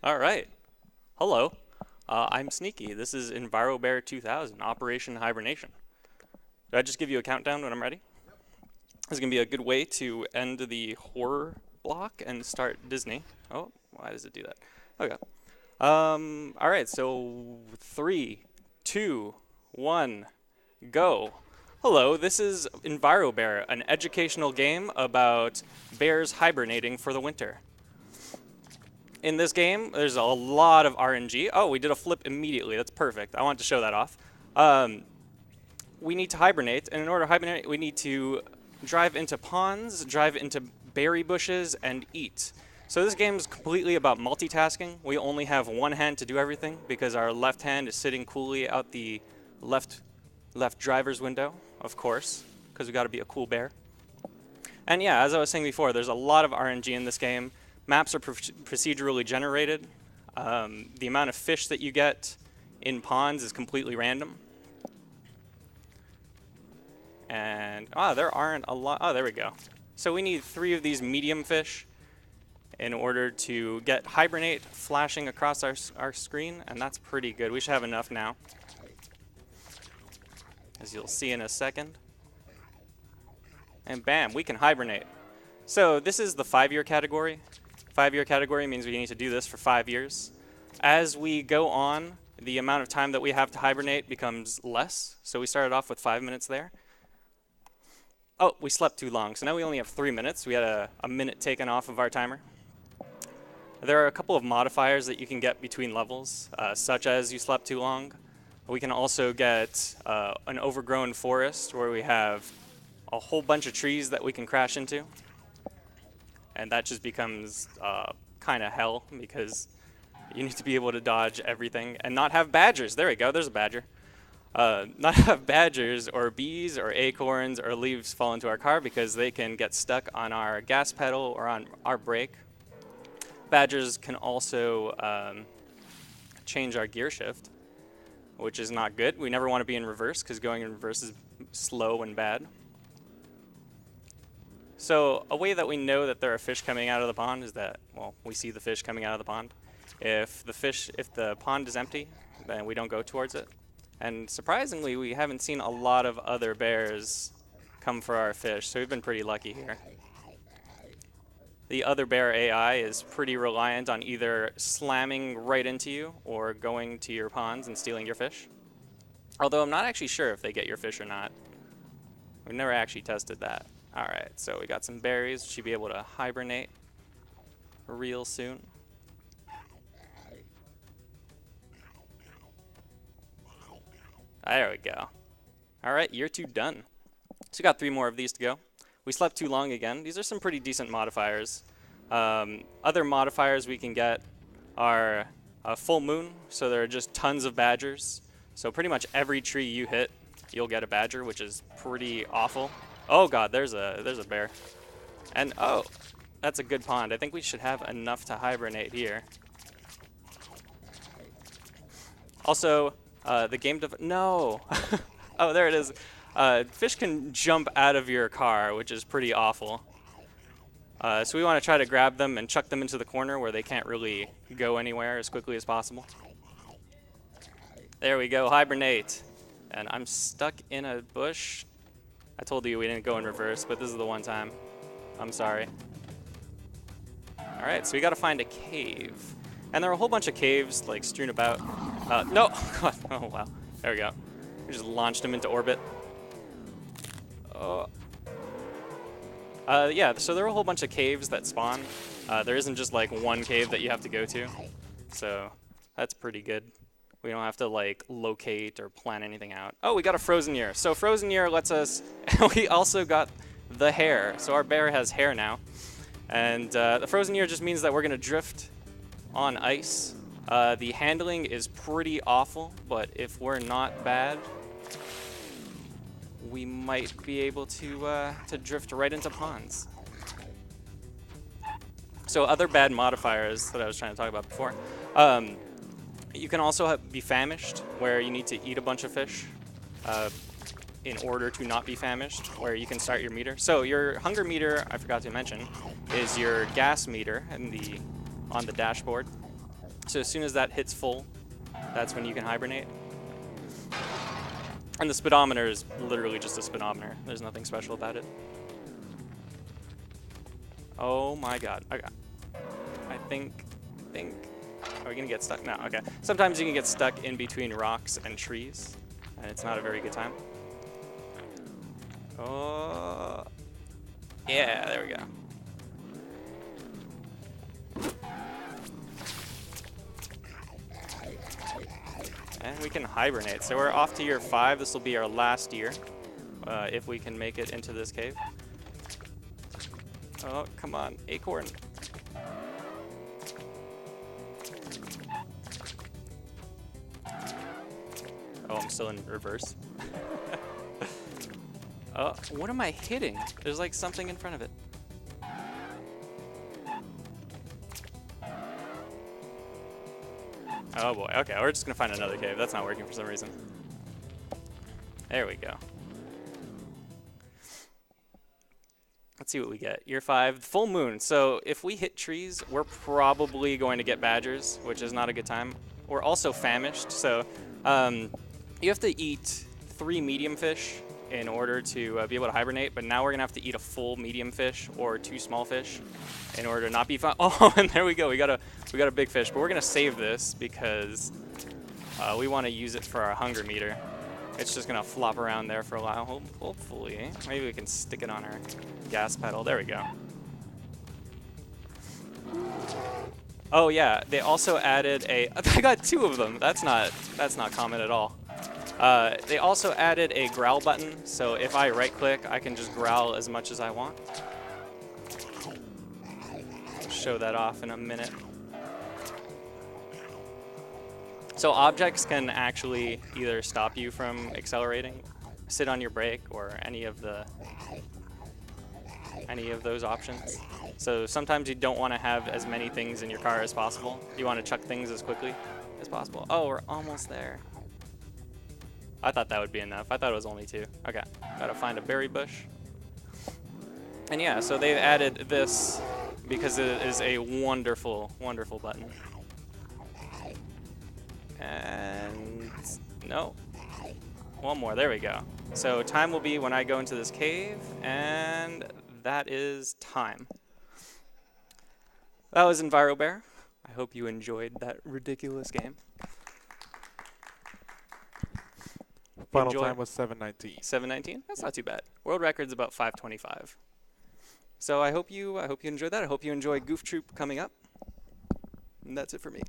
All right. Hello. I'm Sneaky. This is Enviro-Bear 2000, Operation Hibernation. Did I just give you a countdown when I'm ready? This is going to be a good way to end the horror block and start Disney. Oh, why does it do that? Okay. All right, so 3, 2, 1, go. Hello, this is Enviro-Bear, an educational game about bears hibernating for the winter. In this game, there's a lot of RNG. Oh, we did a flip immediately. That's perfect. I wanted to show that off. We need to hibernate, and in order to hibernate, we need to drive into ponds, drive into berry bushes, and eat. So this game is completely about multitasking. We only have one hand to do everything because our left hand is sitting coolly out the left driver's window, of course, because we got to be a cool bear. And yeah, as I was saying before, there's a lot of RNG in this game. Maps are procedurally generated. The amount of fish that you get in ponds is completely random. And, there aren't a lot. Oh, there we go. So we need 3 of these medium fish in order to get hibernate flashing across our screen, and that's pretty good. We should have enough now, as you'll see in a second. And bam, we can hibernate. So this is the 5-year category. 5-year category means we need to do this for 5 years. As we go on, the amount of time that we have to hibernate becomes less. So we started off with 5 minutes there. Oh, we slept too long. So now we only have 3 minutes. We had a minute taken off of our timer. There are a couple of modifiers that you can get between levels, such as you slept too long. We can also get an overgrown forest where we have a whole bunch of trees that we can crash into. And that just becomes kind of hell because you need to be able to dodge everything and not have badgers. There we go, there's a badger. Not have badgers or bees or acorns or leaves fall into our car because they can get stuck on our gas pedal or on our brake. Badgers can also change our gear shift, which is not good. We never want to be in reverse because going in reverse is slow and bad. So a way that we know that there are fish coming out of the pond is that, well, we see the fish coming out of the pond. If the pond is empty, then we don't go towards it. And surprisingly, we haven't seen a lot of other bears come for our fish, so we've been pretty lucky here. The other bear AI is pretty reliant on either slamming right into you or going to your ponds and stealing your fish. Although I'm not actually sure if they get your fish or not. We've never actually tested that. Alright, so we got some berries. Should be able to hibernate real soon. There we go. Alright, year 2 done. So we got 3 more of these to go. We slept too long again. These are some pretty decent modifiers. Other modifiers we can get are a full moon, so there are just tons of badgers. So pretty much every tree you hit, you'll get a badger, which is pretty awful. Oh god, there's a bear. And oh, that's a good pond. I think we should have enough to hibernate here. Also, the game no. Oh, there it is. Fish can jump out of your car, which is pretty awful. So we want to try to grab them and chuck them into the corner where they can't really go anywhere as quickly as possible. There we go, hibernate. And I'm stuck in a bush. I told you we didn't go in reverse, but this is the one time. I'm sorry. Alright, so we gotta find a cave. And there are a whole bunch of caves, like, strewn about. No! Oh, wow. There we go. We just launched him into orbit. Oh. Yeah, so there are a whole bunch of caves that spawn. There isn't just, like, one cave that you have to go to. So, that's pretty good. We don't have to, like, locate or plan anything out. Oh, we got a frozen year. So frozen year lets us... we also got the hair. So our bear has hair now. And the frozen year just means that we're going to drift on ice. The handling is pretty awful, but if we're not bad, we might be able to drift right into ponds. So other bad modifiers that I was trying to talk about before. You can also be famished, where you need to eat a bunch of fish in order to not be famished, where you can start your meter. So your hunger meter, I forgot to mention, is your gas meter on the dashboard. So as soon as that hits full, that's when you can hibernate. And the speedometer is literally just a speedometer. There's nothing special about it. Oh my god. Okay. I think, are we gonna get stuck? No, okay. Sometimes you can get stuck in between rocks and trees, and it's not a very good time. Oh, yeah, there we go. And we can hibernate. So we're off to year 5. This will be our last year, if we can make it into this cave. Oh, come on, acorn. Oh, I'm still in reverse. Oh, what am I hitting? There's like something in front of it. Oh boy, okay, we're just gonna find another cave. That's not working for some reason. There we go. Let's see what we get. Year 5, full moon. So if we hit trees, we're probably going to get badgers, which is not a good time. We're also famished, so you have to eat 3 medium fish in order to be able to hibernate, but now we're gonna have to eat a full medium fish or 2 small fish in order to not be fine. Oh, and there we go. We got a big fish, but we're gonna save this because we want to use it for our hunger meter. It's just gonna flop around there for a while. Hopefully, maybe we can stick it on our gas pedal. There we go. Oh yeah, they also added a. I got 2 of them. That's not common at all. They also added a growl button, so if I right-click, I can just growl as much as I want. I'll show that off in a minute. So objects can actually either stop you from accelerating, sit on your brake, or any of those options. So sometimes you don't want to have as many things in your car as possible. You want to chuck things as quickly as possible. Oh, we're almost there. I thought that would be enough. I thought it was only 2. Okay, gotta find a berry bush. And yeah, so they've added this because it is a wonderful, wonderful button. And no, one more, there we go. So time will be when I go into this cave, and that is time. That was Enviro-Bear. I hope you enjoyed that ridiculous game. Final time was 7:19. 7:19? That's not too bad. World record's about 5:25. So I hope you enjoyed that. I hope you enjoy Goof Troop coming up. And that's it for me.